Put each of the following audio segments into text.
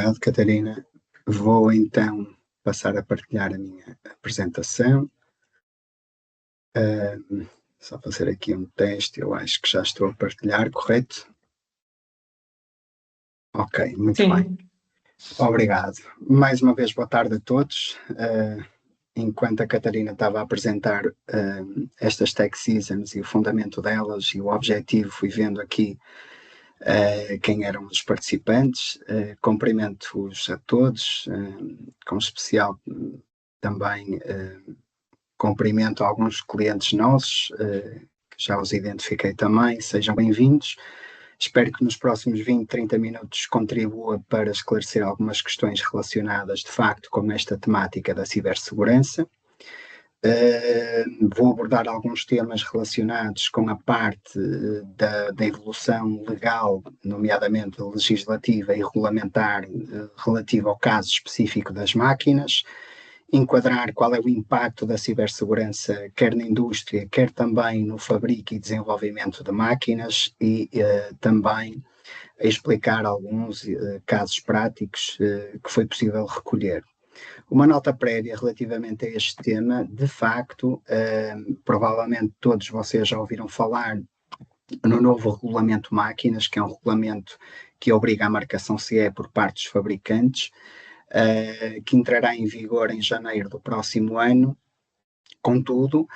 Obrigado, Catarina. Vou então passar a partilhar a minha apresentação. Só fazer aqui um teste, eu acho que já estou a partilhar, correto? Ok, muito bem. Obrigado. Mais uma vez, boa tarde a todos. Enquanto a Catarina estava a apresentar estas Tech Seasons e o fundamento delas e o objetivo, fui vendo aqui quem eram os participantes. Cumprimento-os a todos, com especial também cumprimento alguns clientes nossos, que já os identifiquei também. Sejam bem-vindos. Espero que nos próximos 20, 30 minutos contribua para esclarecer algumas questões relacionadas, de facto, com esta temática da cibersegurança. Vou abordar alguns temas relacionados com a parte da evolução legal, nomeadamente legislativa e regulamentar, relativa ao caso específico das máquinas, enquadrar qual é o impacto da cibersegurança, quer na indústria, quer também no fabrico e desenvolvimento de máquinas, e também explicar alguns casos práticos que foi possível recolher. Uma nota prévia relativamente a este tema: de facto, provavelmente todos vocês já ouviram falar no novo regulamento máquinas, que é um regulamento que obriga a marcação CE por parte dos fabricantes, que entrará em vigor em janeiro do próximo ano. Contudo,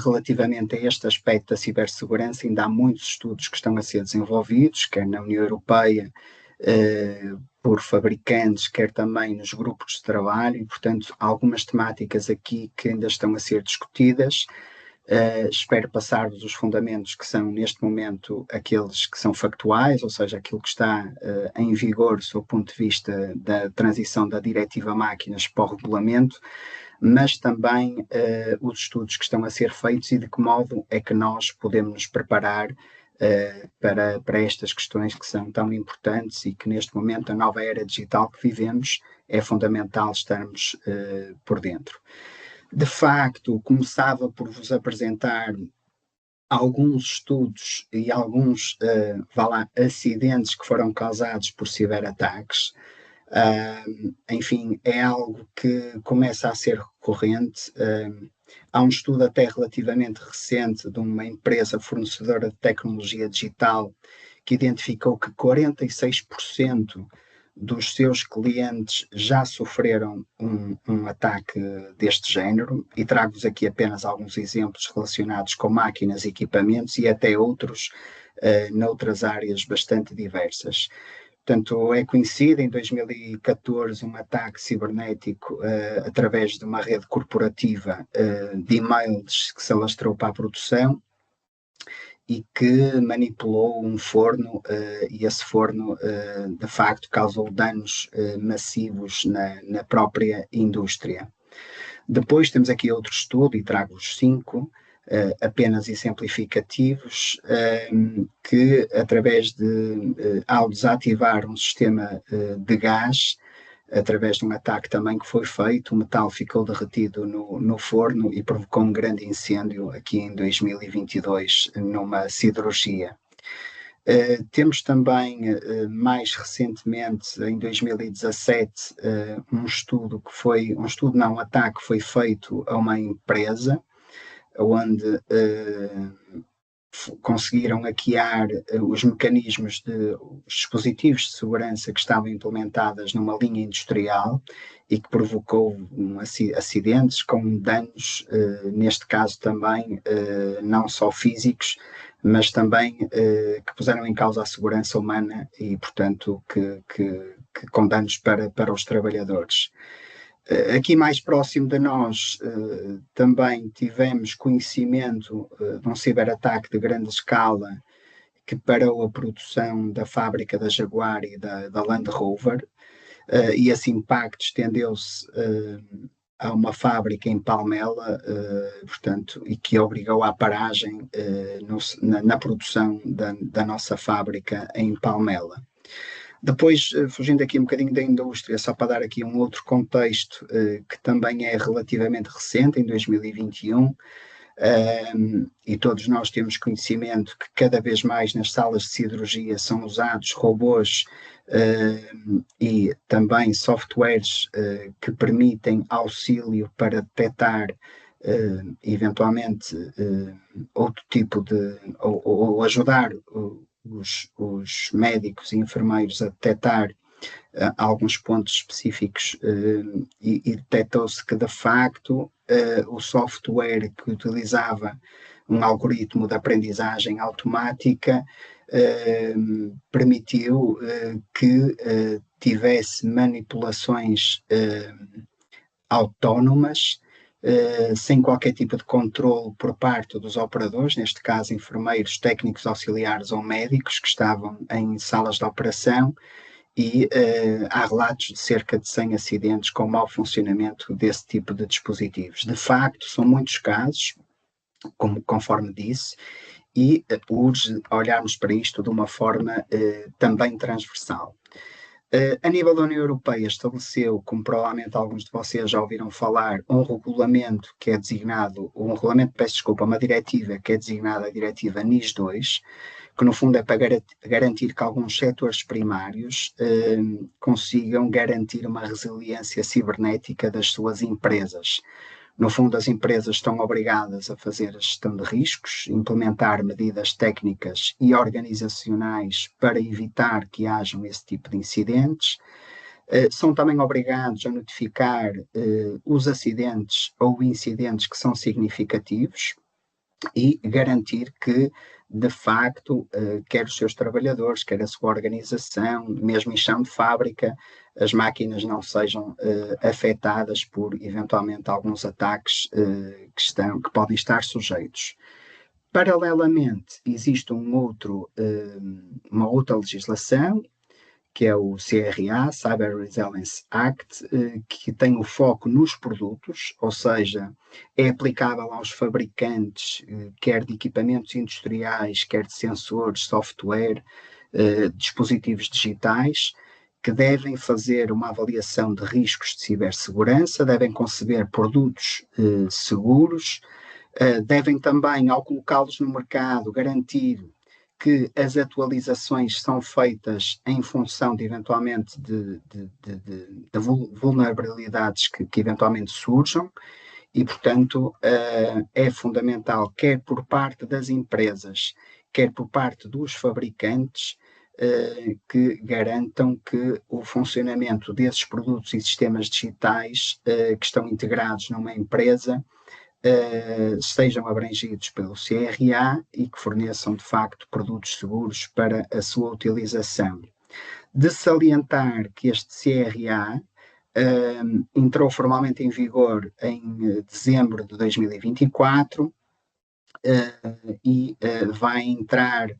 relativamente a este aspecto da cibersegurança, ainda há muitos estudos que estão a ser desenvolvidos, quer na União Europeia, por fabricantes, quer também nos grupos de trabalho, e, portanto, algumas temáticas aqui que ainda estão a ser discutidas. Espero passar-vos os fundamentos que são, neste momento, aqueles que são factuais, ou seja, aquilo que está em vigor do seu ponto de vista da transição da Diretiva Máquinas para o regulamento, mas também os estudos que estão a ser feitos e de que modo é que nós podemos nos preparar para estas questões que são tão importantes e que neste momento, a nova era digital que vivemos, é fundamental estarmos por dentro. De facto, começava por vos apresentar alguns estudos e alguns acidentes que foram causados por ciberataques. Enfim, é algo que começa a ser recorrente. Há um estudo até relativamente recente de uma empresa fornecedora de tecnologia digital que identificou que 46% dos seus clientes já sofreram um ataque deste género, e trago-vos aqui apenas alguns exemplos relacionados com máquinas, equipamentos e até outros noutras áreas bastante diversas. Portanto, é conhecido em 2014 um ataque cibernético através de uma rede corporativa de e-mails que se alastrou para a produção e que manipulou um forno, e esse forno de facto causou danos massivos na própria indústria. Depois temos aqui outro estudo, e trago-vos 5, apenas exemplificativos, que através ao desativar um sistema de gás, através de um ataque também que foi feito, o metal ficou derretido no forno e provocou um grande incêndio aqui em 2022 numa siderurgia. Temos também, mais recentemente, em 2017, um ataque foi feito a uma empresa, onde conseguiram hackear os mecanismos os dispositivos de segurança que estavam implementados numa linha industrial e que provocou acidentes com danos, neste caso também, não só físicos, mas também que puseram em causa a segurança humana e, portanto, que com danos para os trabalhadores. Aqui mais próximo de nós também tivemos conhecimento de um ciberataque de grande escala que parou a produção da fábrica da Jaguar e da Land Rover, e esse impacto estendeu-se a uma fábrica em Palmela, portanto, e que obrigou à paragem na produção da nossa fábrica em Palmela. Depois, fugindo aqui um bocadinho da indústria, só para dar aqui um outro contexto que também é relativamente recente, em 2021, e todos nós temos conhecimento que cada vez mais nas salas de cirurgia são usados robôs e também softwares que permitem auxílio para detectar eventualmente outro tipo de, ou ajudar os médicos e enfermeiros a detectar alguns pontos específicos e detectou-se que de facto o software que utilizava um algoritmo de aprendizagem automática permitiu que tivesse manipulações autónomas, sem qualquer tipo de controle por parte dos operadores, neste caso enfermeiros, técnicos auxiliares ou médicos que estavam em salas de operação, e há relatos de cerca de 100 acidentes com mau funcionamento desse tipo de dispositivos. De facto, são muitos casos, conforme disse, e urge olharmos para isto de uma forma também transversal. A nível da União Europeia estabeleceu, como provavelmente alguns de vocês já ouviram falar, um regulamento que é designado, uma diretiva que é designada a diretiva NIS2, que no fundo é para garantir que alguns setores primários consigam garantir uma resiliência cibernética das suas empresas. No fundo, as empresas estão obrigadas a fazer a gestão de riscos, implementar medidas técnicas e organizacionais para evitar que hajam esse tipo de incidentes. São também obrigados a notificar os acidentes ou incidentes que são significativos e garantir que, de facto, quer os seus trabalhadores, quer a sua organização, mesmo em chão de fábrica, as máquinas não sejam afetadas por, eventualmente, alguns ataques que podem estar sujeitos. Paralelamente, existe uma outra legislação, que é o CRA, Cyber Resilience Act, que tem o foco nos produtos, ou seja, é aplicável aos fabricantes, quer de equipamentos industriais, quer de sensores, software, dispositivos digitais, que devem fazer uma avaliação de riscos de cibersegurança, devem conceber produtos seguros, devem também, ao colocá-los no mercado, garantir que as atualizações são feitas em função de eventualmente de vulnerabilidades que eventualmente surjam e, portanto, é fundamental, quer por parte das empresas, quer por parte dos fabricantes, que garantam que o funcionamento desses produtos e sistemas digitais que estão integrados numa empresa sejam abrangidos pelo CRA e que forneçam, de facto, produtos seguros para a sua utilização. De salientar que este CRA entrou formalmente em vigor em dezembro de 2024 e vai entrar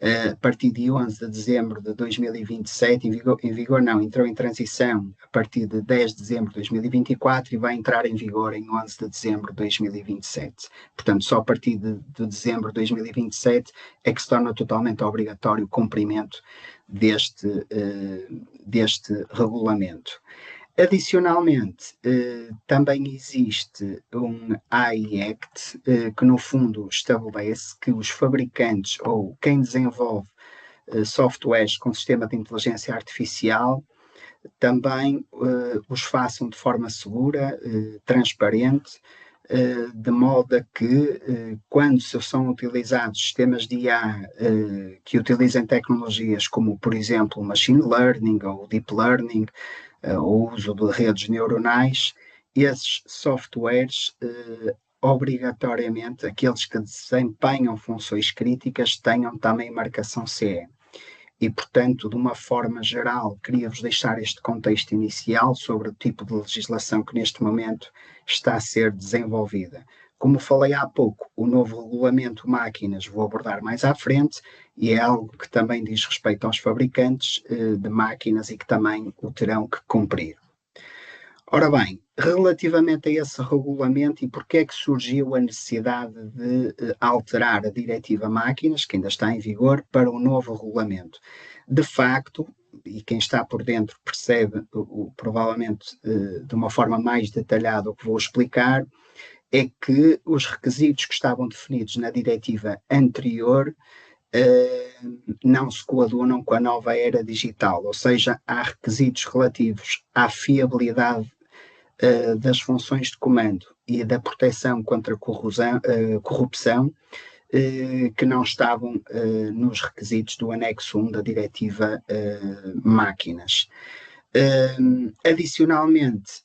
a partir de 11 de dezembro de 2027, entrou em transição a partir de 10 de dezembro de 2024 e vai entrar em vigor em 11 de dezembro de 2027. Portanto, só a partir de dezembro de 2027 é que se torna totalmente obrigatório o cumprimento deste regulamento. Adicionalmente, também existe um AI Act que no fundo estabelece que os fabricantes ou quem desenvolve softwares com sistema de inteligência artificial também os façam de forma segura, transparente, de modo a que quando são utilizados sistemas de IA que utilizem tecnologias como, por exemplo, machine learning ou deep learning, o uso de redes neuronais, esses softwares, obrigatoriamente, aqueles que desempenham funções críticas, tenham também marcação CE. E, portanto, de uma forma geral, queria-vos deixar este contexto inicial sobre o tipo de legislação que neste momento está a ser desenvolvida. Como falei há pouco, o novo regulamento máquinas vou abordar mais à frente e é algo que também diz respeito aos fabricantes de máquinas e que também o terão que cumprir. Ora bem, relativamente a esse regulamento e porque é que surgiu a necessidade de alterar a diretiva máquinas, que ainda está em vigor, para o novo regulamento? De facto, e quem está por dentro percebe provavelmente de uma forma mais detalhada o que vou explicar, é que os requisitos que estavam definidos na diretiva anterior não se coadunam com a nova era digital, ou seja, há requisitos relativos à fiabilidade das funções de comando e da proteção contra corrupção que não estavam nos requisitos do anexo 1 da diretiva máquinas. Adicionalmente,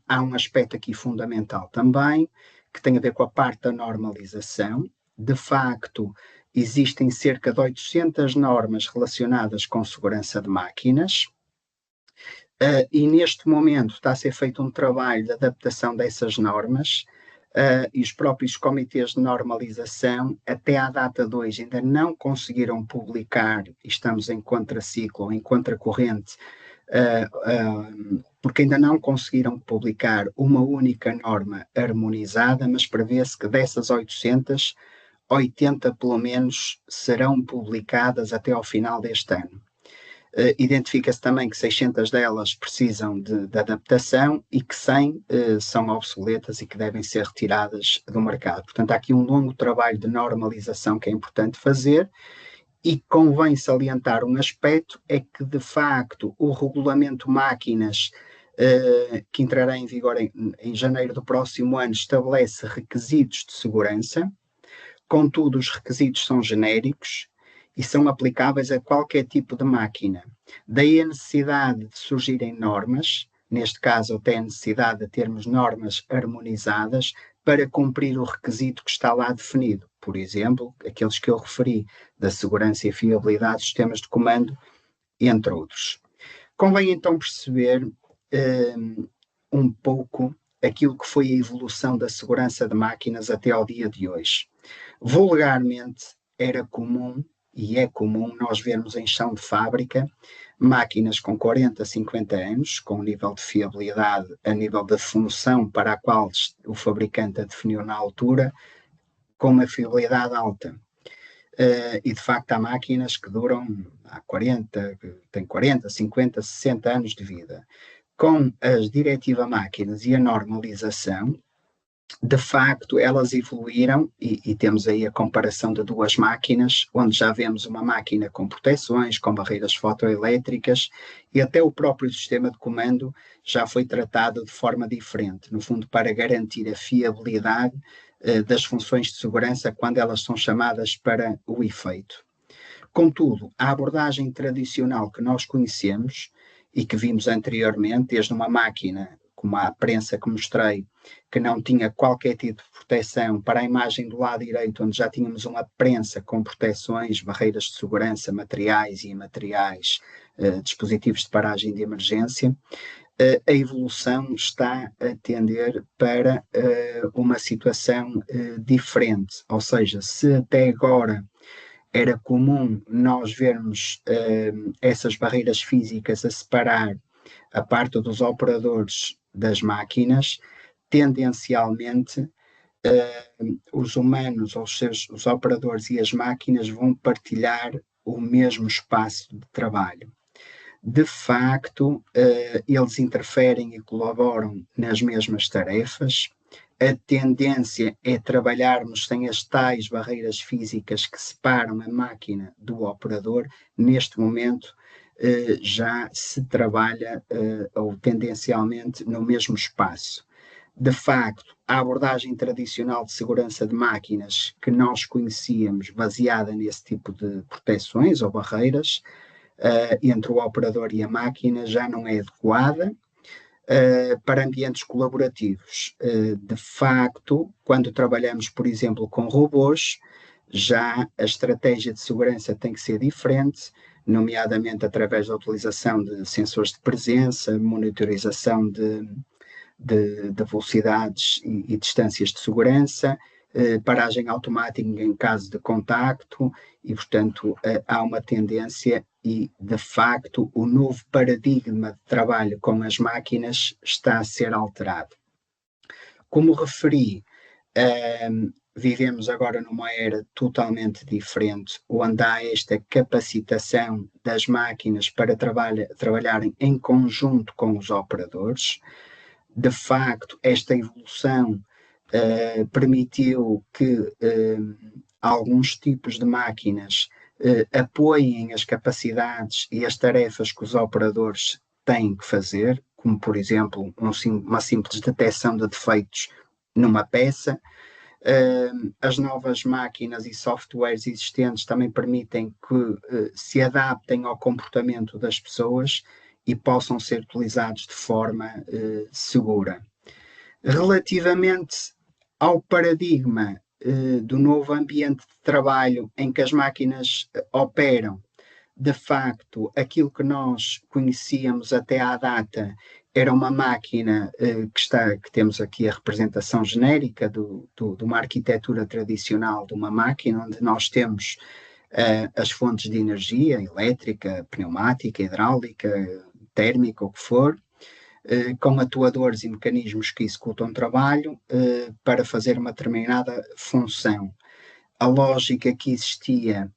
há um aspecto aqui fundamental também, que tem a ver com a parte da normalização. De facto, existem cerca de 800 normas relacionadas com segurança de máquinas, e neste momento está a ser feito um trabalho de adaptação dessas normas, e os próprios comitês de normalização, até à data de hoje, ainda não conseguiram publicar, e estamos em contraciclo, ou em contracorrente, porque ainda não conseguiram publicar uma única norma harmonizada, mas prevê-se que dessas 800, 80 pelo menos serão publicadas até ao final deste ano. Identifica-se também que 600 delas precisam de adaptação e que 100 são obsoletas e que devem ser retiradas do mercado. Portanto, há aqui um longo trabalho de normalização que é importante fazer, e convém salientar um aspecto, é que de facto o regulamento máquinas que entrará em vigor em janeiro do próximo ano estabelece requisitos de segurança, contudo os requisitos são genéricos e são aplicáveis a qualquer tipo de máquina. Daí a necessidade de surgirem normas, neste caso até a necessidade de termos normas harmonizadas para cumprir o requisito que está lá definido. Por exemplo, aqueles que eu referi, da segurança e fiabilidade dos sistemas de comando, entre outros. Convém então perceber um pouco aquilo que foi a evolução da segurança de máquinas até ao dia de hoje. Vulgarmente, era comum, e é comum, nós vermos em chão de fábrica máquinas com 40, 50 anos, com um nível de fiabilidade a nível da função para a qual o fabricante a definiu na altura, com uma fiabilidade alta. E de facto há máquinas que duram têm 40, 50, 60 anos de vida. Com a diretiva máquinas e a normalização, de facto, elas evoluíram e temos aí a comparação de duas máquinas, onde já vemos uma máquina com proteções, com barreiras fotoelétricas, e até o próprio sistema de comando já foi tratado de forma diferente, no fundo para garantir a fiabilidade das funções de segurança quando elas são chamadas para o efeito. Contudo, a abordagem tradicional que nós conhecemos e que vimos anteriormente, desde uma máquina como a prensa que mostrei, que não tinha qualquer tipo de proteção, para a imagem do lado direito, onde já tínhamos uma prensa com proteções, barreiras de segurança, materiais e imateriais, dispositivos de paragem de emergência, a evolução está a tender para uma situação diferente. Ou seja, se até agora era comum nós vermos essas barreiras físicas a separar a parte dos operadores das máquinas, tendencialmente os humanos, ou os operadores e as máquinas vão partilhar o mesmo espaço de trabalho. De facto, eles interferem e colaboram nas mesmas tarefas. A tendência é trabalharmos sem as tais barreiras físicas que separam a máquina do operador. Neste momento, já se trabalha, ou tendencialmente, no mesmo espaço. De facto, a abordagem tradicional de segurança de máquinas que nós conhecíamos, baseada nesse tipo de proteções ou barreiras entre o operador e a máquina, já não é adequada para ambientes colaborativos. De facto, quando trabalhamos, por exemplo, com robôs, já a estratégia de segurança tem que ser diferente, nomeadamente através da utilização de sensores de presença, monitorização de velocidades e distâncias de segurança, paragem automática em caso de contacto, e, portanto, há uma tendência e, de facto, o novo paradigma de trabalho com as máquinas está a ser alterado. Como referi, vivemos agora numa era totalmente diferente, onde há esta capacitação das máquinas para trabalharem em conjunto com os operadores. De facto, esta evolução permitiu que alguns tipos de máquinas apoiem as capacidades e as tarefas que os operadores têm que fazer, como por exemplo uma simples detecção de defeitos numa peça. As novas máquinas e softwares existentes também permitem que se adaptem ao comportamento das pessoas e possam ser utilizados de forma segura. Relativamente ao paradigma do novo ambiente de trabalho em que as máquinas operam, de facto, aquilo que nós conhecíamos até à data era uma máquina que temos aqui a representação genérica de uma arquitetura tradicional de uma máquina, onde nós temos as fontes de energia elétrica, pneumática, hidráulica, térmica, o que for, com atuadores e mecanismos que executam trabalho para fazer uma determinada função. A lógica que existia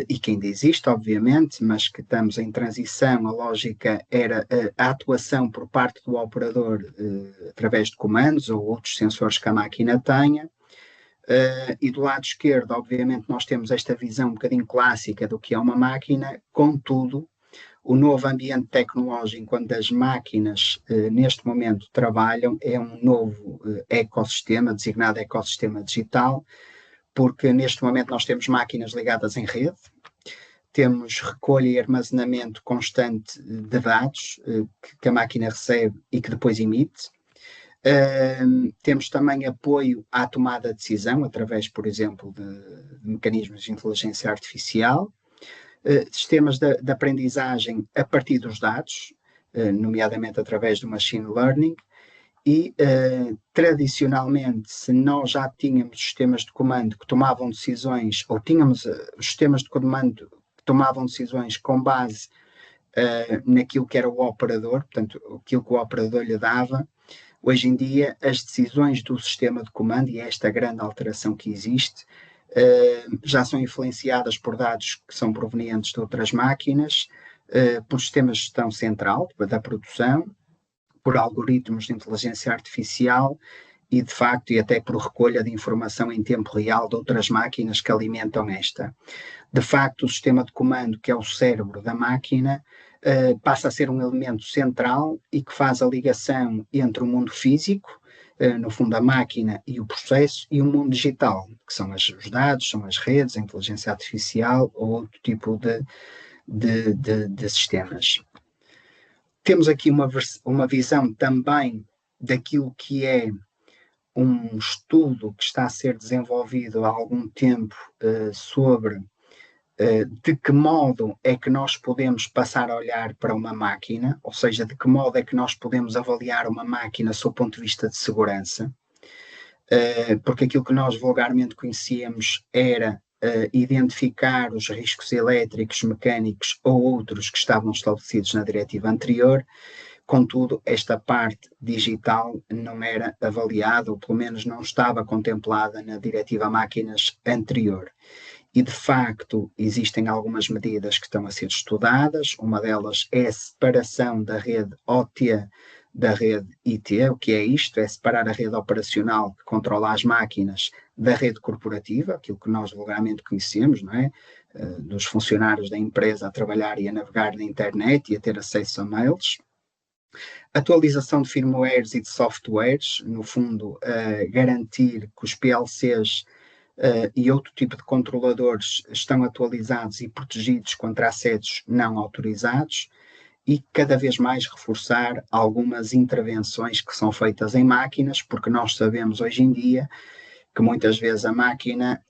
e que ainda existe, obviamente, mas que estamos em transição, a lógica era a atuação por parte do operador através de comandos ou outros sensores que a máquina tenha. E do lado esquerdo, obviamente, nós temos esta visão um bocadinho clássica do que é uma máquina, contudo, o novo ambiente tecnológico onde as máquinas neste momento trabalham é um novo ecossistema, designado ecossistema digital, porque neste momento nós temos máquinas ligadas em rede, temos recolha e armazenamento constante de dados que a máquina recebe e que depois emite. Temos também apoio à tomada de decisão através, por exemplo, de mecanismos de inteligência artificial, sistemas de aprendizagem a partir dos dados, nomeadamente através do machine learning, e tradicionalmente, se nós já tínhamos sistemas de comando que tomavam decisões, ou tínhamos os sistemas de comando que tomavam decisões com base naquilo que era o operador, portanto, aquilo que o operador lhe dava, hoje em dia as decisões do sistema de comando, e é esta grande alteração que existe, já são influenciadas por dados que são provenientes de outras máquinas, por sistemas de gestão central da produção, por algoritmos de inteligência artificial e, de facto, e até por recolha de informação em tempo real de outras máquinas que alimentam esta. De facto, o sistema de comando, que é o cérebro da máquina, passa a ser um elemento central e que faz a ligação entre o mundo físico, no fundo a máquina e o processo, e o mundo digital, que são os dados, são as redes, a inteligência artificial ou outro tipo de sistemas. Temos aqui uma visão também daquilo que é um estudo que está a ser desenvolvido há algum tempo sobre de que modo é que nós podemos passar a olhar para uma máquina, ou seja, de que modo é que nós podemos avaliar uma máquina sob o ponto de vista de segurança, porque aquilo que nós vulgarmente conhecíamos era identificar os riscos elétricos, mecânicos ou outros que estavam estabelecidos na diretiva anterior. Contudo, esta parte digital não era avaliada, ou pelo menos não estava contemplada na diretiva máquinas anterior. E, de facto, existem algumas medidas que estão a ser estudadas. Uma delas é a separação da rede OT da rede IT. O que é isto? É separar a rede operacional que controla as máquinas da rede corporativa, aquilo que nós vulgarmente conhecemos, não é? Dos funcionários da empresa a trabalhar e a navegar na internet e a ter acesso a mails. Atualização de firmwares e de softwares, no fundo, garantir que os PLCs e outro tipo de controladores estão atualizados e protegidos contra acessos não autorizados, e cada vez mais reforçar algumas intervenções que são feitas em máquinas, porque nós sabemos hoje em dia que muitas vezes a máquina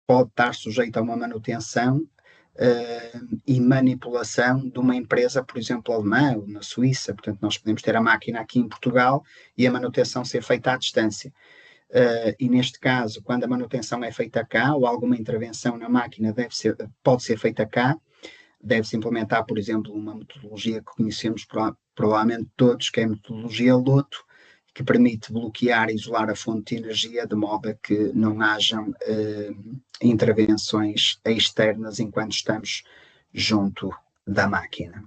pode estar sujeita a uma manutenção e manipulação de uma empresa, por exemplo, alemã ou na Suíça. Portanto, nós podemos ter a máquina aqui em Portugal e a manutenção ser feita à distância. E neste caso, quando a manutenção é feita cá ou alguma intervenção na máquina pode ser feita cá, deve-se implementar, por exemplo, uma metodologia que conhecemos provavelmente todos, que é a metodologia LOTO, que permite bloquear e isolar a fonte de energia de modo a que não hajam intervenções externas enquanto estamos junto da máquina.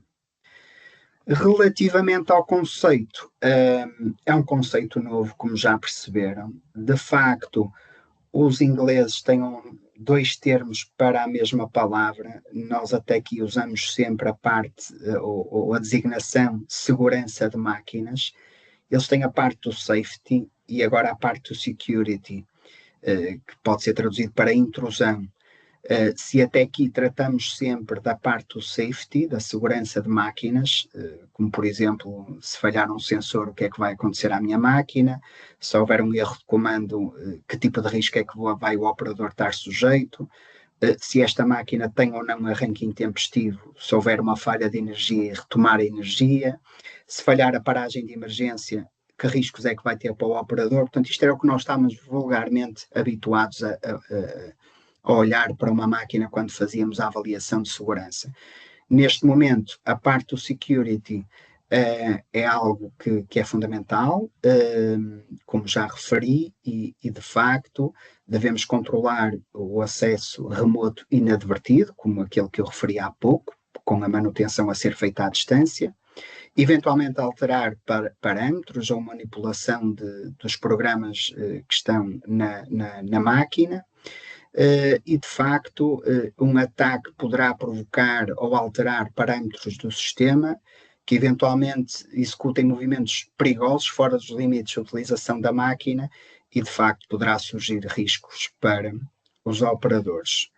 Relativamente ao conceito, é um conceito novo, como já perceberam. De facto, os ingleses têm dois termos para a mesma palavra. Nós até aqui usamos sempre a parte, ou a designação segurança de máquinas. Eles têm a parte do safety e agora a parte do security, que pode ser traduzido para intrusão. Se até aqui tratamos sempre da parte do safety, da segurança de máquinas, como por exemplo, se falhar um sensor, o que é que vai acontecer à minha máquina, se houver um erro de comando, que tipo de risco é que vai o operador estar sujeito, se esta máquina tem ou não arranque intempestivo, se houver uma falha de energia e retomar a energia, se falhar a paragem de emergência, que riscos é que vai ter para o operador. Portanto, isto era o que nós estávamos vulgarmente habituados a olhar para uma máquina quando fazíamos a avaliação de segurança. Neste momento, a parte do security é algo que é fundamental, como já referi, e de facto devemos controlar o acesso remoto inadvertido, como aquele que eu referi há pouco, com a manutenção a ser feita à distância, eventualmente alterar parâmetros ou manipulação dos programas que estão na máquina. E de facto um ataque poderá provocar ou alterar parâmetros do sistema que eventualmente executem movimentos perigosos fora dos limites de utilização da máquina e de facto poderá surgir riscos para os operadores.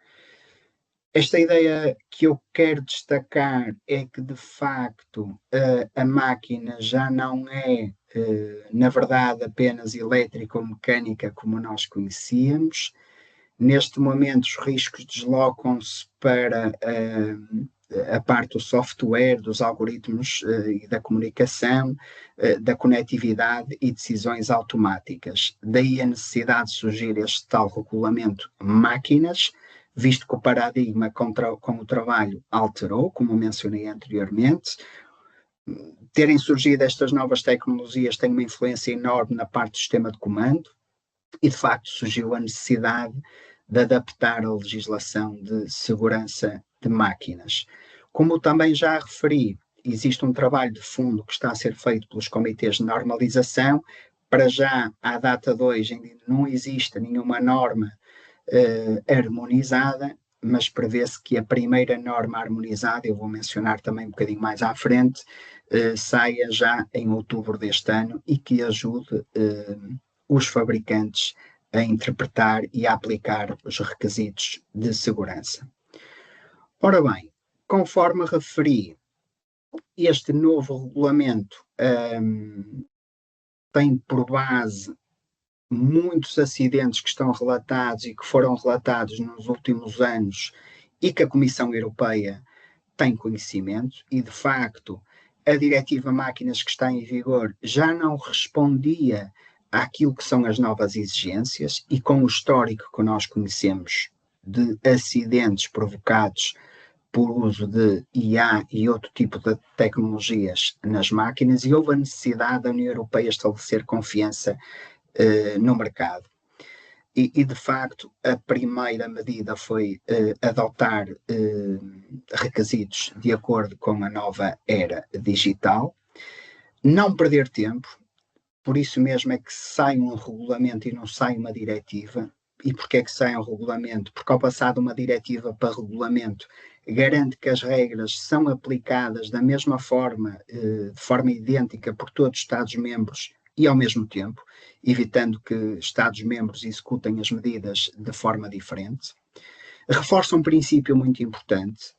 Esta ideia que eu quero destacar é que de facto a máquina já não é na verdade apenas elétrica ou mecânica como nós conhecíamos. Neste momento, os riscos deslocam-se para a parte do software, dos algoritmos e da comunicação, da conectividade e decisões automáticas. Daí a necessidade de surgir este tal regulamento máquinas, visto que o paradigma com o trabalho alterou, como mencionei anteriormente. Terem surgido estas novas tecnologias tem uma influência enorme na parte do sistema de comando, e de facto surgiu a necessidade de adaptar a legislação de segurança de máquinas. Como também já referi, existe um trabalho de fundo que está a ser feito pelos comitês de normalização. Para já, à data de hoje, ainda não existe nenhuma norma harmonizada, mas prevê-se que a primeira norma harmonizada, eu vou mencionar também um bocadinho mais à frente, saia já em outubro deste ano e que ajude os fabricantes a interpretar e a aplicar os requisitos de segurança. Ora bem, conforme referi, este novo regulamento tem por base muitos acidentes que estão relatados e que foram relatados nos últimos anos e que a Comissão Europeia tem conhecimento e, de facto, a Diretiva Máquinas que está em vigor já não respondia àquilo que são as novas exigências e com o histórico que nós conhecemos de acidentes provocados por uso de IA e outro tipo de tecnologias nas máquinas, e houve a necessidade da União Europeia estabelecer confiança no mercado. E, de facto, a primeira medida foi adotar requisitos de acordo com a nova era digital, não perder tempo. Por isso mesmo é que sai um regulamento e não sai uma diretiva. E porquê é que sai um regulamento? Porque ao passar de uma diretiva para regulamento, garante que as regras são aplicadas da mesma forma, de forma idêntica por todos os Estados-membros e ao mesmo tempo, evitando que Estados-membros executem as medidas de forma diferente. Reforça um princípio muito importante,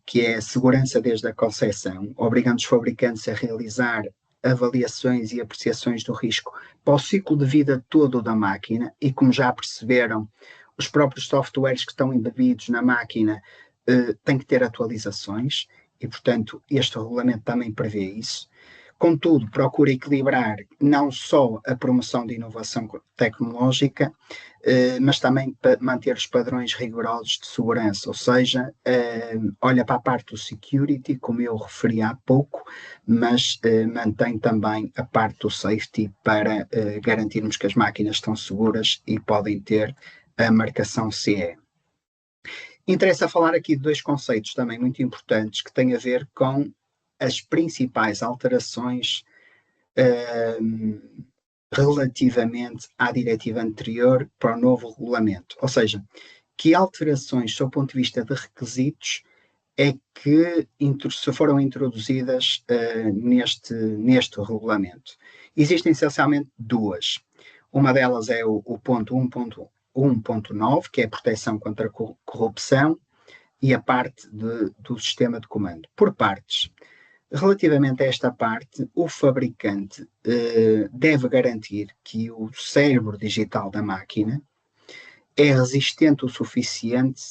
que é a segurança desde a concepção, obrigando os fabricantes a realizar avaliações e apreciações do risco para o ciclo de vida todo da máquina, e como já perceberam, os próprios softwares que estão embebidos na máquina têm que ter atualizações e, portanto, este regulamento também prevê isso. Contudo, procura equilibrar não só a promoção de inovação tecnológica, mas também para manter os padrões rigorosos de segurança, ou seja, olha para a parte do security, como eu referi há pouco, mas mantém também a parte do safety para garantirmos que as máquinas estão seguras e podem ter a marcação CE. Interessa falar aqui de dois conceitos também muito importantes que têm a ver com as principais alterações relativamente à diretiva anterior para o novo regulamento. Ou seja, que alterações, do ponto de vista de requisitos, é que foram introduzidas neste regulamento. Existem essencialmente duas. Uma delas é o ponto 1.9, que é a proteção contra a corrupção, e a parte do sistema de comando. Por partes. Relativamente a esta parte, o fabricante deve garantir que o cérebro digital da máquina é resistente o suficiente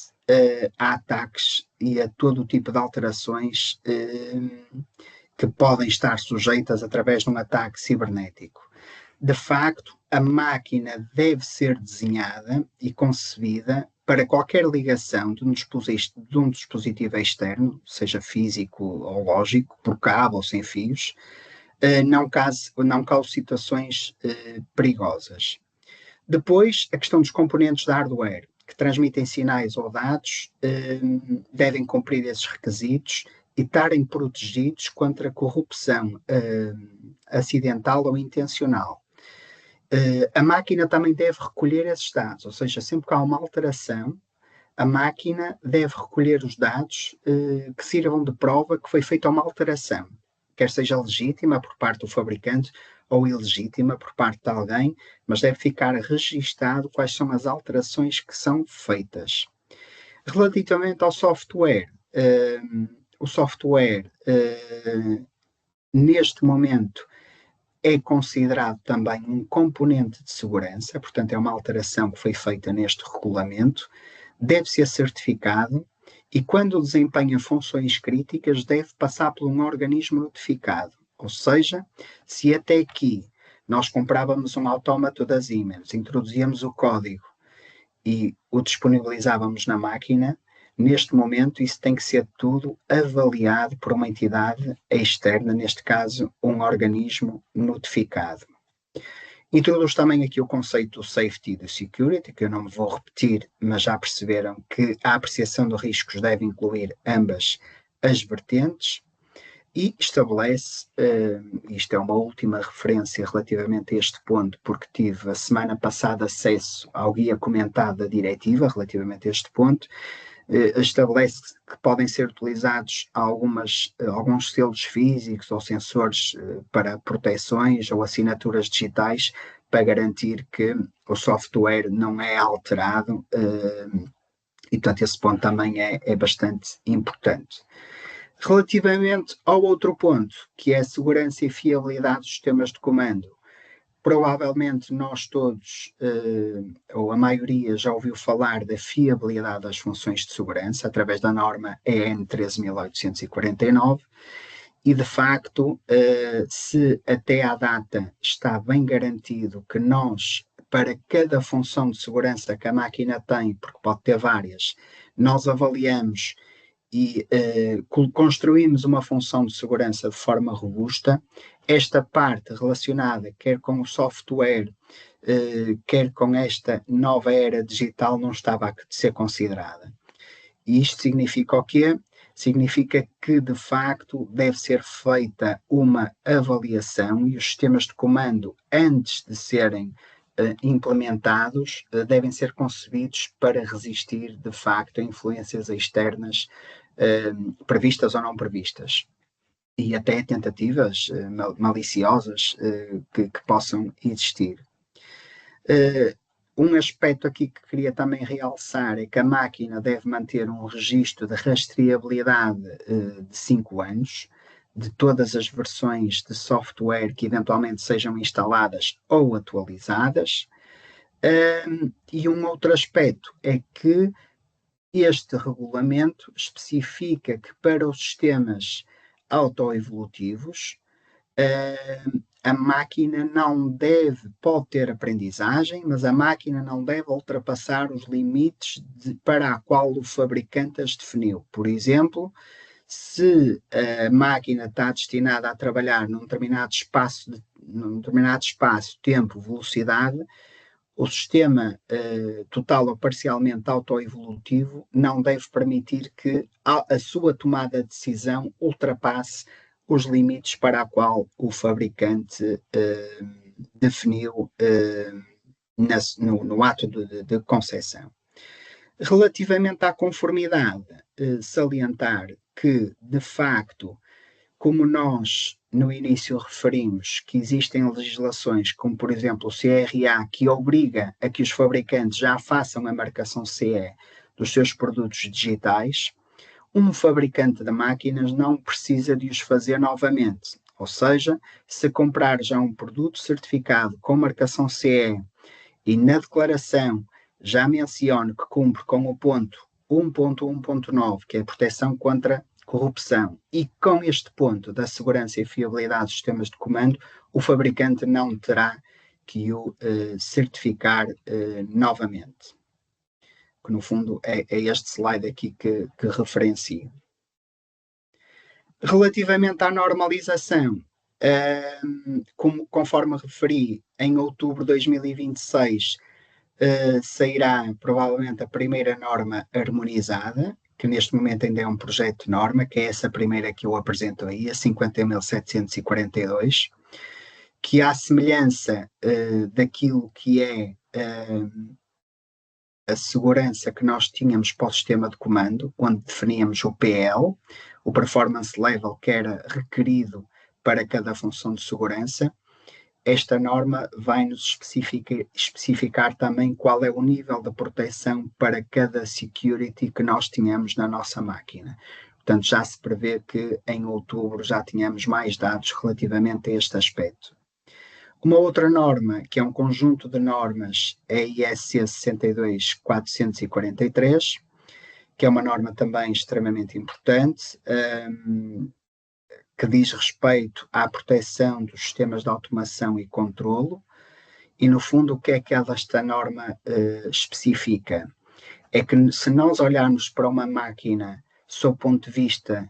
a ataques e a todo o tipo de alterações que podem estar sujeitas através de um ataque cibernético. De facto, a máquina deve ser desenhada e concebida para qualquer ligação de um dispositivo externo, seja físico ou lógico, por cabo ou sem fios, não cause situações perigosas. Depois, a questão dos componentes de hardware que transmitem sinais ou dados devem cumprir esses requisitos e estarem protegidos contra corrupção acidental ou intencional. A máquina também deve recolher esses dados, ou seja, sempre que há uma alteração, a máquina deve recolher os dados que sirvam de prova que foi feita uma alteração, quer seja legítima por parte do fabricante ou ilegítima por parte de alguém, mas deve ficar registado quais são as alterações que são feitas. Relativamente ao software, o software, neste momento, é considerado também um componente de segurança, portanto é uma alteração que foi feita neste regulamento, deve ser certificado e quando desempenha funções críticas deve passar por um organismo notificado. Ou seja, se até aqui nós comprávamos um autómato da Siemens, introduzíamos o código e o disponibilizávamos na máquina, neste momento isso tem que ser tudo avaliado por uma entidade externa, neste caso um organismo notificado. Introduz também aqui o conceito do safety e do security, que eu não me vou repetir, mas já perceberam que a apreciação de riscos deve incluir ambas as vertentes e estabelece, isto é uma última referência relativamente a este ponto, porque tive a semana passada acesso ao guia comentado da diretiva relativamente a este ponto, estabelece que podem ser utilizados alguns selos físicos ou sensores para proteções ou assinaturas digitais para garantir que o software não é alterado e, portanto, esse ponto também é bastante importante. Relativamente ao outro ponto, que é a segurança e fiabilidade dos sistemas de comando, provavelmente nós todos, ou a maioria, já ouviu falar da fiabilidade das funções de segurança através da norma EN 13.849 e, de facto, se até à data está bem garantido que nós, para cada função de segurança que a máquina tem, porque pode ter várias, nós avaliamos e construímos uma função de segurança de forma robusta, esta parte relacionada quer com o software, quer com esta nova era digital não estava a ser considerada. E isto significa o quê? Significa que, de facto, deve ser feita uma avaliação e os sistemas de comando, antes de serem implementados, devem ser concebidos para resistir, de facto, a influências externas previstas ou não previstas. E até tentativas maliciosas que possam existir. Um aspecto aqui que queria também realçar é que a máquina deve manter um registro de rastreabilidade de 5 anos de todas as versões de software que eventualmente sejam instaladas ou atualizadas. E um outro aspecto é que este regulamento especifica que para os sistemas autoevolutivos a máquina não pode ter aprendizagem, mas a máquina não deve ultrapassar os limites para a qual o fabricante as definiu. Por exemplo, se a máquina está destinada a trabalhar num determinado espaço, tempo, velocidade, o sistema total ou parcialmente autoevolutivo não deve permitir que a sua tomada de decisão ultrapasse os limites para a qual o fabricante definiu no ato de concessão. Relativamente à conformidade, salientar que, de facto, como nós no início referimos que existem legislações, como por exemplo o CRA, que obriga a que os fabricantes já façam a marcação CE dos seus produtos digitais, um fabricante de máquinas não precisa de os fazer novamente. Ou seja, se comprar já um produto certificado com marcação CE e na declaração já menciona que cumpre com o ponto 1.1.9, que é a proteção contra corrupção, e com este ponto da segurança e fiabilidade dos sistemas de comando, o fabricante não terá que o certificar novamente. Que no fundo é este slide aqui que referencio. Relativamente à normalização, conforme referi, em outubro de 2026 sairá provavelmente a primeira norma harmonizada, que neste momento ainda é um projeto de norma, que é essa primeira que eu apresento aí, a 50.742, que à semelhança daquilo que é a segurança que nós tínhamos para o sistema de comando, onde definíamos o PL, o Performance Level, que era requerido para cada função de segurança. Esta norma vai-nos especificar também qual é o nível de proteção para cada security que nós tínhamos na nossa máquina. Portanto, já se prevê que em outubro já tínhamos mais dados relativamente a este aspecto. Uma outra norma, que é um conjunto de normas, é a ISC 62443, que é uma norma também extremamente importante, que diz respeito à proteção dos sistemas de automação e controlo. E, no fundo, o que é que esta norma especifica? É que se nós olharmos para uma máquina sob o ponto de vista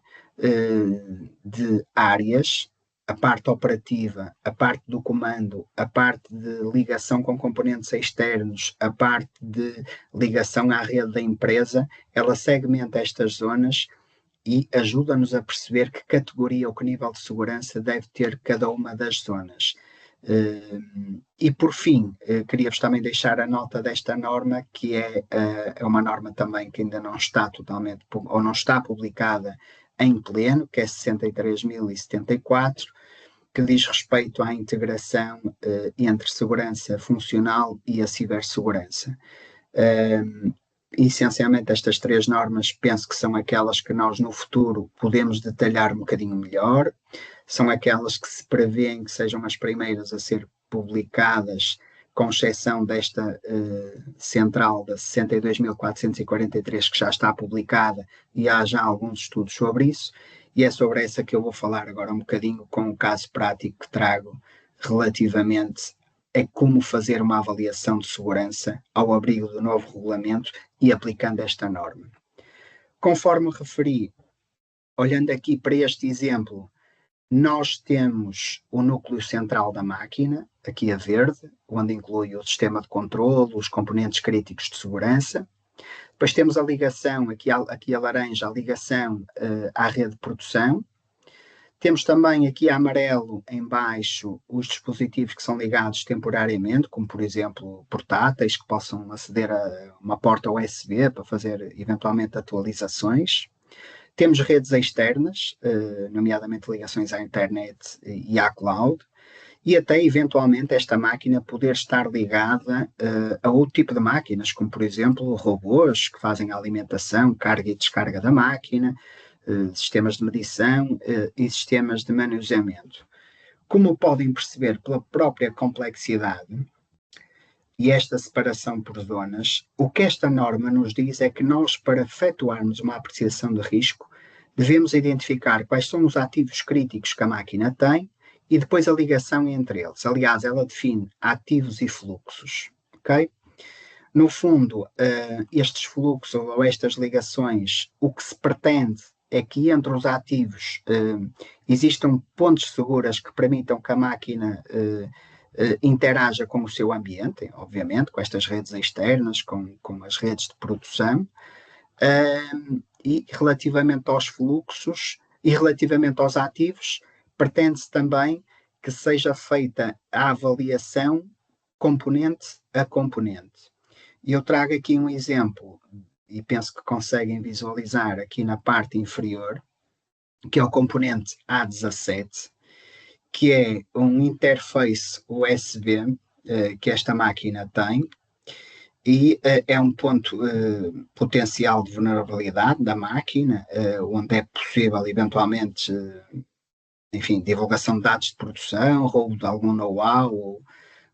de áreas, a parte operativa, a parte do comando, a parte de ligação com componentes externos, a parte de ligação à rede da empresa, ela segmenta estas zonas e ajuda-nos a perceber que categoria ou que nível de segurança deve ter cada uma das zonas. E por fim, queria-vos também deixar a nota desta norma, que é uma norma também que ainda não está totalmente, ou não está publicada em pleno, que é 63.074, que diz respeito à integração entre segurança funcional e a cibersegurança. Essencialmente estas três normas penso que são aquelas que nós no futuro podemos detalhar um bocadinho melhor, são aquelas que se prevêem que sejam as primeiras a ser publicadas, com exceção desta central da 62.443 que já está publicada e há já alguns estudos sobre isso, e é sobre essa que eu vou falar agora um bocadinho com o caso prático que trago relativamente a como fazer uma avaliação de segurança ao abrigo do novo regulamento e aplicando esta norma. Conforme referi, olhando aqui para este exemplo, nós temos o núcleo central da máquina, aqui a verde, onde inclui o sistema de controle, os componentes críticos de segurança. Depois temos a ligação, aqui a laranja, a ligação à rede de produção. Temos também aqui a amarelo em baixo os dispositivos que são ligados temporariamente, como por exemplo portáteis que possam aceder a uma porta USB para fazer eventualmente atualizações. Temos redes externas, nomeadamente ligações à internet e à cloud, e até eventualmente esta máquina poder estar ligada a outro tipo de máquinas, como por exemplo robôs que fazem a alimentação, carga e descarga da máquina, sistemas de medição e sistemas de manuseamento. Como podem perceber pela própria complexidade e esta separação por zonas, o que esta norma nos diz é que nós, para efetuarmos uma apreciação de risco, devemos identificar quais são os ativos críticos que a máquina tem e depois a ligação entre eles. Aliás, ela define ativos e fluxos, ok? No fundo, estes fluxos ou estas ligações, o que se pretende é que entre os ativos existam pontos seguros que permitam que a máquina interaja com o seu ambiente, obviamente, com estas redes externas, com as redes de produção, e relativamente aos fluxos e relativamente aos ativos, pretende-se também que seja feita a avaliação componente a componente. E eu trago aqui um exemplo, e penso que conseguem visualizar aqui na parte inferior, que é o componente A17, que é um interface USB que esta máquina tem, e é um ponto potencial de vulnerabilidade da máquina, onde é possível eventualmente, enfim, divulgação de dados de produção, roubo de algum know-how,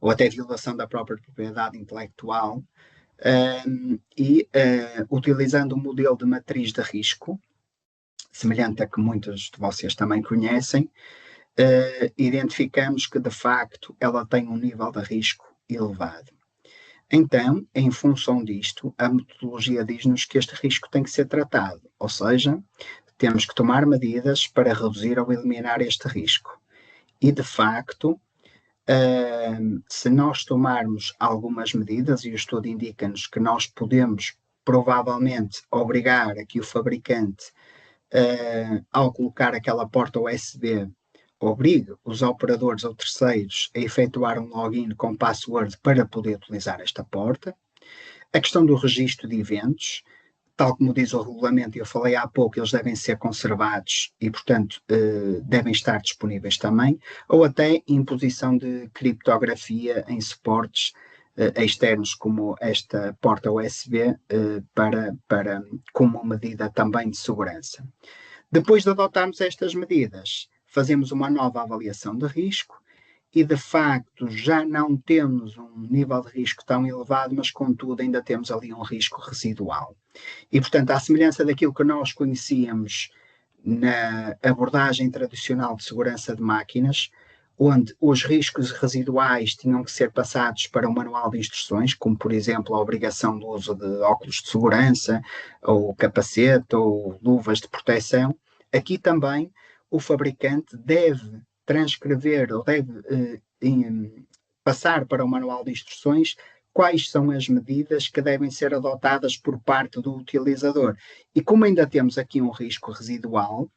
ou até violação da própria propriedade intelectual, utilizando um modelo de matriz de risco, semelhante a que muitos de vocês também conhecem, identificamos que de facto ela tem um nível de risco elevado. Então, em função disto, a metodologia diz-nos que este risco tem que ser tratado, ou seja, temos que tomar medidas para reduzir ou eliminar este risco. E, de facto, se nós tomarmos algumas medidas, e o estudo indica-nos que nós podemos, provavelmente, obrigar a que o fabricante, ao colocar aquela porta USB, obrigue os operadores ou terceiros a efetuar um login com password para poder utilizar esta porta. A questão do registro de eventos, tal como diz o regulamento, eu falei há pouco, eles devem ser conservados e, portanto, devem estar disponíveis também, ou até imposição de criptografia em suportes externos, como esta porta USB, como medida também de segurança. Depois de adotarmos estas medidas, fazemos uma nova avaliação de risco e, de facto, já não temos um nível de risco tão elevado, mas, contudo, ainda temos ali um risco residual. E, portanto, à semelhança daquilo que nós conhecíamos na abordagem tradicional de segurança de máquinas, onde os riscos residuais tinham que ser passados para um manual de instruções, como, por exemplo, a obrigação do uso de óculos de segurança, ou capacete, ou luvas de proteção, aqui também o fabricante deve transcrever ou deve passar para o manual de instruções quais são as medidas que devem ser adotadas por parte do utilizador. E como ainda temos aqui um risco residual,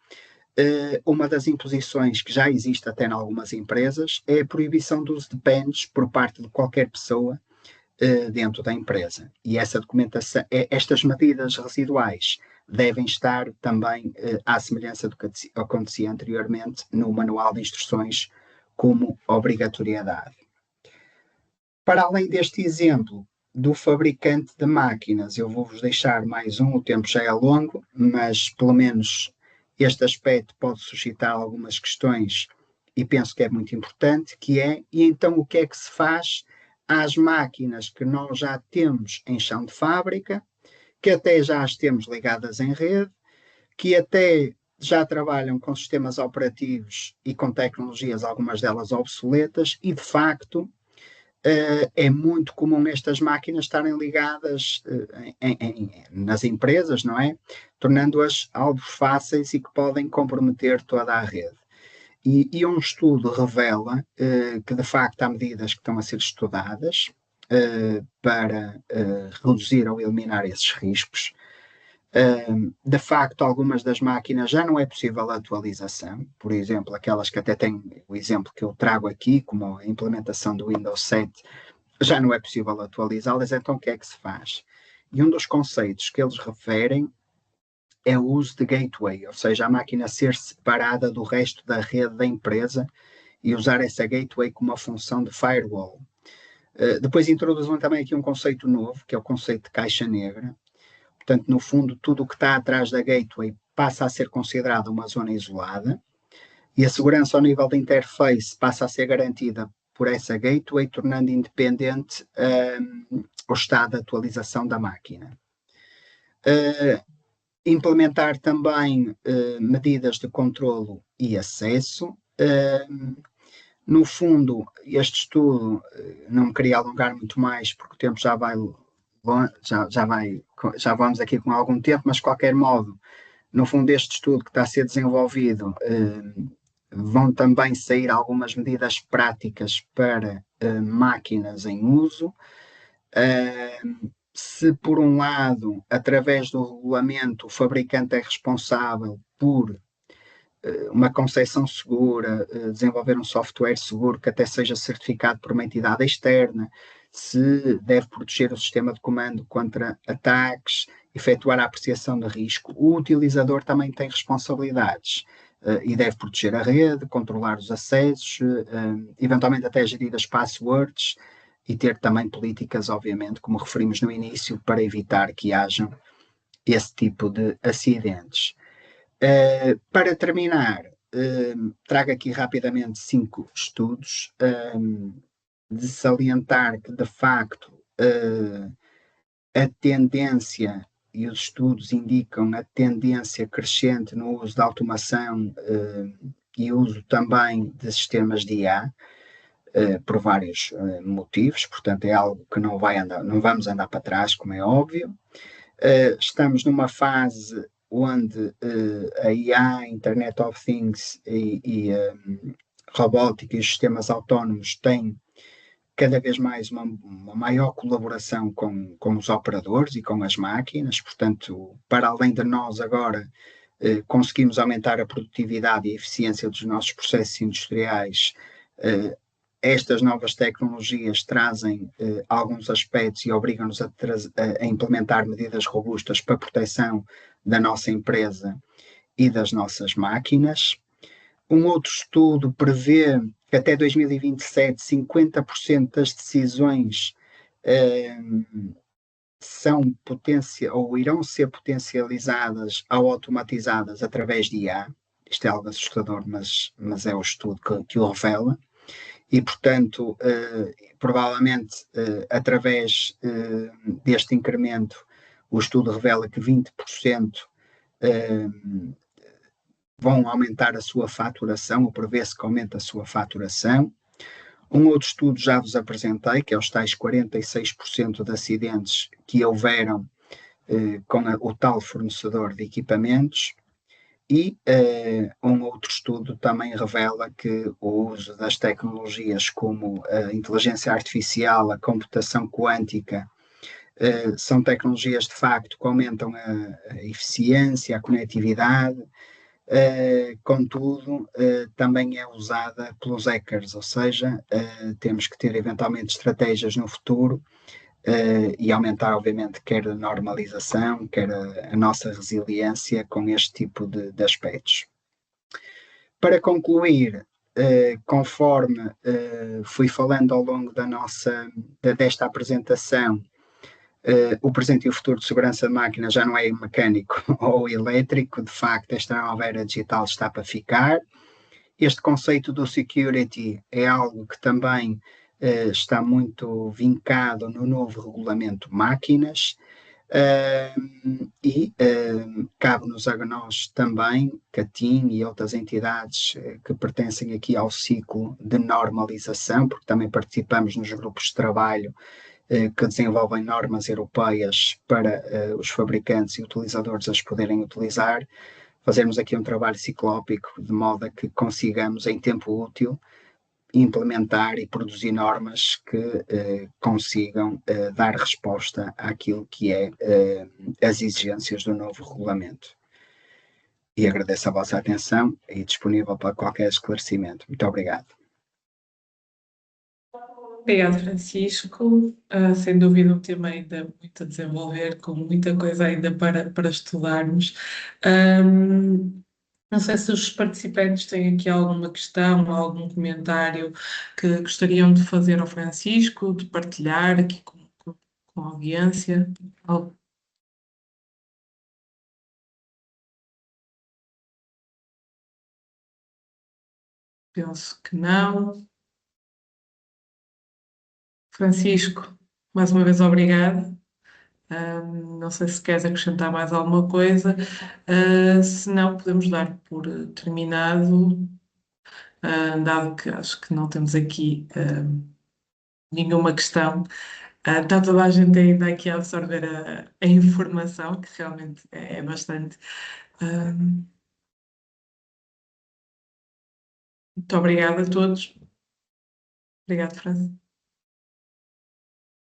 uma das imposições que já existe até em algumas empresas é a proibição do uso de pens por parte de qualquer pessoa dentro da empresa. E essa documentação, estas medidas residuais devem estar também à semelhança do que acontecia anteriormente no manual de instruções como obrigatoriedade. Para além deste exemplo do fabricante de máquinas, eu vou-vos deixar mais um, o tempo já é longo, mas pelo menos este aspecto pode suscitar algumas questões e penso que é muito importante, que é, e então o que é que se faz às máquinas que nós já temos em chão de fábrica, que até já as temos ligadas em rede, que até já trabalham com sistemas operativos e com tecnologias, algumas delas obsoletas, e de facto é muito comum estas máquinas estarem ligadas nas empresas, não é? Tornando-as algo fáceis e que podem comprometer toda a rede. E um estudo revela que, de facto, há medidas que estão a ser estudadas para reduzir ou eliminar esses riscos. De facto, algumas das máquinas já não é possível a atualização, por exemplo, aquelas que até têm o exemplo que eu trago aqui, como a implementação do Windows 7, já não é possível atualizá-las, então o que é que se faz? E um dos conceitos que eles referem é o uso de gateway, ou seja, a máquina ser separada do resto da rede da empresa e usar essa gateway como uma função de firewall. Depois introduzem também aqui um conceito novo, que é o conceito de caixa negra. Portanto, no fundo, tudo o que está atrás da gateway passa a ser considerado uma zona isolada e a segurança ao nível da interface passa a ser garantida por essa gateway, tornando independente o estado de atualização da máquina. Implementar também medidas de controlo e acesso. No fundo, este estudo, não me queria alongar muito mais, porque o tempo já vamos aqui com algum tempo, mas de qualquer modo, no fundo deste estudo que está a ser desenvolvido, vão também sair algumas medidas práticas para máquinas em uso. Se por um lado, através do regulamento, o fabricante é responsável por uma concepção segura, desenvolver um software seguro que até seja certificado por uma entidade externa, se deve proteger o sistema de comando contra ataques, efetuar a apreciação de risco. O utilizador também tem responsabilidades e deve proteger a rede, controlar os acessos, eventualmente até gerir as passwords e ter também políticas, obviamente, como referimos no início, para evitar que hajam esse tipo de acidentes. Para terminar, trago aqui rapidamente 5 estudos, de salientar que, de facto, a tendência e os estudos indicam a tendência crescente no uso da automação e uso também de sistemas de IA, por vários motivos, portanto é algo que não vamos andar para trás, como é óbvio. Estamos numa fase onde a IA, Internet of Things e robótica e os sistemas autónomos têm cada vez mais uma maior colaboração com os operadores e com as máquinas, portanto, para além de nós agora conseguimos aumentar a produtividade e a eficiência dos nossos processos industriais, estas novas tecnologias trazem alguns aspectos e obrigam-nos a implementar medidas robustas para a proteção da nossa empresa e das nossas máquinas. Um outro estudo prevê que até 2027, 50% das decisões irão ser potencializadas ou automatizadas através de IA. Isto é algo assustador, mas é o estudo que o revela. E, portanto, provavelmente, através deste incremento, o estudo revela que 20% vão aumentar a sua faturação, ou prevê-se que aumente a sua faturação. Um outro estudo já vos apresentei, que é os tais 46% de acidentes que houveram com o tal fornecedor de equipamentos. E um outro estudo também revela que o uso das tecnologias como a inteligência artificial, a computação quântica, são tecnologias de facto que aumentam a eficiência, a conectividade, contudo, também é usada pelos hackers, ou seja, temos que ter eventualmente estratégias no futuro e aumentar, obviamente, quer a normalização, quer a nossa resiliência com este tipo de aspectos. Para concluir, conforme fui falando ao longo desta apresentação, o presente e o futuro de segurança de máquina já não é mecânico ou elétrico, de facto esta nova era digital está para ficar. Este conceito do security é algo que também está muito vincado no novo regulamento máquinas e cabe-nos a nós também, CATIM e outras entidades que pertencem aqui ao ciclo de normalização, porque também participamos nos grupos de trabalho que desenvolvem normas europeias para os fabricantes e utilizadores as poderem utilizar, fazermos aqui um trabalho ciclópico de modo a que consigamos em tempo útil implementar e produzir normas que consigam dar resposta àquilo que é as exigências do novo regulamento. E agradeço a vossa atenção e disponível para qualquer esclarecimento. Muito obrigado. Obrigado, Francisco. Sem dúvida um tema ainda muito a desenvolver, com muita coisa ainda para estudarmos. Não sei se os participantes têm aqui alguma questão, algum comentário que gostariam de fazer ao Francisco, de partilhar aqui com a audiência. Penso que não. Francisco, mais uma vez obrigado. Não sei se queres acrescentar mais alguma coisa. Se não, podemos dar por terminado, dado que acho que não temos aqui nenhuma questão. Está toda a gente ainda aqui a absorver a informação, que realmente é bastante. Muito obrigada a todos. Obrigado, França.